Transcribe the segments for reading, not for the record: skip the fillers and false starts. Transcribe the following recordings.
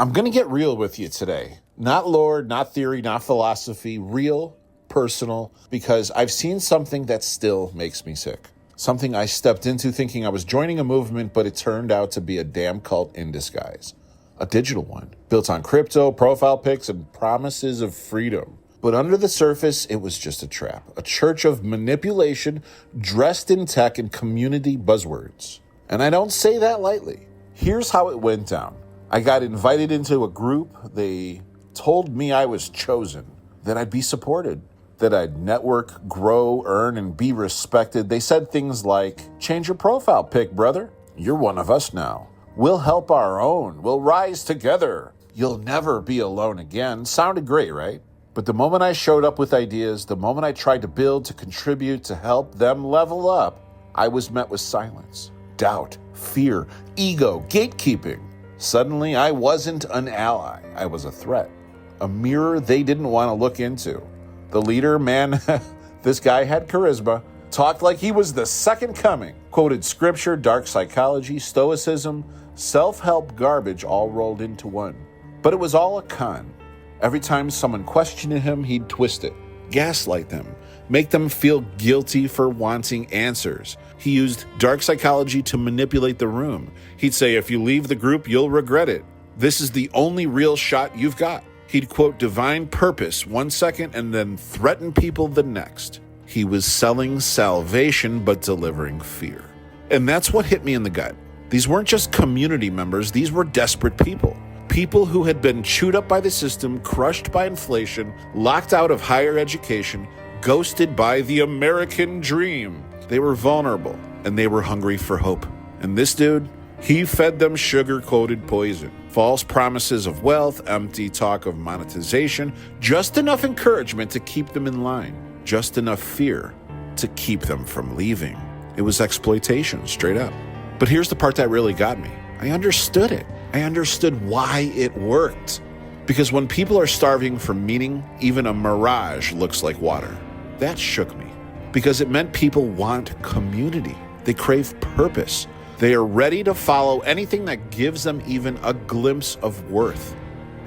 I'm going to get real with you today. Not lore, not theory, not philosophy, real, personal, because I've seen something that still makes me sick. Something I stepped into thinking I was joining a movement, but it turned out to be a damn cult in disguise. A digital one, built on crypto, profile pics, and promises of freedom. But under the surface, it was just a trap. A church of manipulation dressed in tech and community buzzwords. And I don't say that lightly. Here's how it went down. I got invited into a group. They told me I was chosen, that I'd be supported, that I'd network, grow, earn, and be respected. They said things like, change your profile pic, brother. You're one of us now. We'll help our own. We'll rise together. You'll never be alone again. Sounded great, right? But the moment I showed up with ideas, the moment I tried to build, to contribute, to help them level up, I was met with silence, doubt, fear, ego, gatekeeping. Suddenly, I wasn't an ally. I was a threat, a mirror they didn't want to look into. The leader, man, this guy had charisma, talked like he was the second coming, quoted scripture, dark psychology, stoicism, self-help garbage all rolled into one. But it was all a con. Every time someone questioned him, he'd twist it, gaslight them, make them feel guilty for wanting answers. He used dark psychology to manipulate the room. He'd say, if you leave the group, you'll regret it. This is the only real shot you've got. He'd quote divine purpose 1 second and then threaten people the next. He was selling salvation but delivering fear. And that's what hit me in the gut. These weren't just community members, these were desperate people. People who had been chewed up by the system, crushed by inflation, locked out of higher education, ghosted by the American dream. They were vulnerable, and they were hungry for hope. And this dude, he fed them sugar-coated poison. False promises of wealth, empty talk of monetization, just enough encouragement to keep them in line, just enough fear to keep them from leaving. It was exploitation, straight up. But here's the part that really got me. I understood it. I understood why it worked. Because when people are starving for meaning, even a mirage looks like water. That shook me. Because it meant people want community. They crave purpose. They are ready to follow anything that gives them even a glimpse of worth.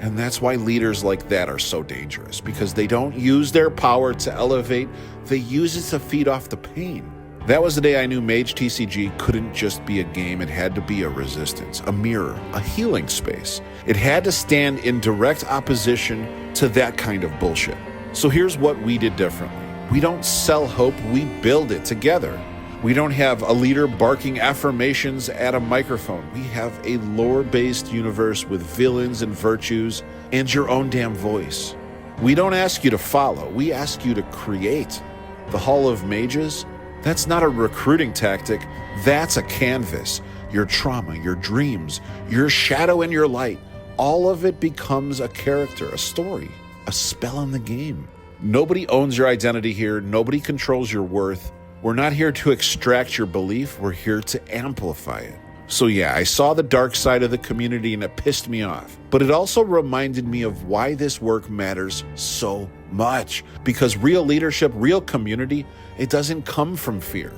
And that's why leaders like that are so dangerous, because they don't use their power to elevate, they use it to feed off the pain. That was the day I knew MageTCG couldn't just be a game, it had to be a resistance, a mirror, a healing space. It had to stand in direct opposition to that kind of bullshit. So here's what we did differently. We don't sell hope, we build it together. We don't have a leader barking affirmations at a microphone. We have a lore-based universe with villains and virtues and your own damn voice. We don't ask you to follow, we ask you to create. The Hall of Mages, that's not a recruiting tactic, that's a canvas. Your trauma, your dreams, your shadow and your light, all of it becomes a character, a story, a spell in the game. Nobody owns your identity here, nobody controls your worth. We're not here to extract your belief, we're here to amplify it. So yeah, I saw the dark side of the community and it pissed me off. But it also reminded me of why this work matters so much. Because real leadership, real community, it doesn't come from fear.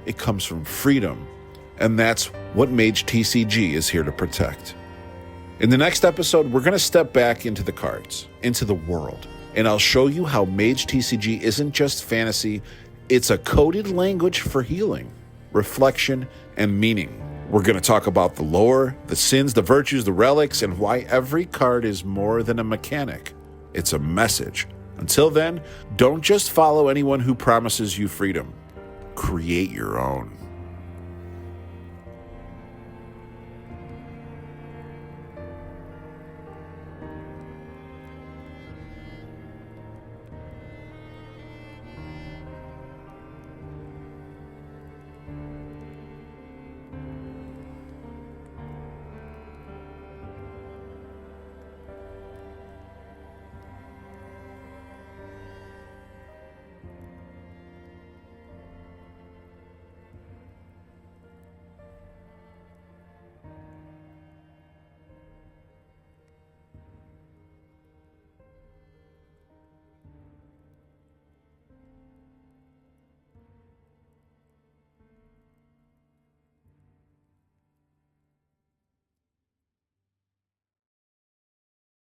It comes from freedom. And that's what MageTCG is here to protect. In the next episode, we're going to step back into the cards, into the world. And I'll show you how MageTCG isn't just fantasy, it's a coded language for healing, reflection, and meaning. We're going to talk about the lore, the sins, the virtues, the relics, and why every card is more than a mechanic. It's a message. Until then, don't just follow anyone who promises you freedom. Create your own.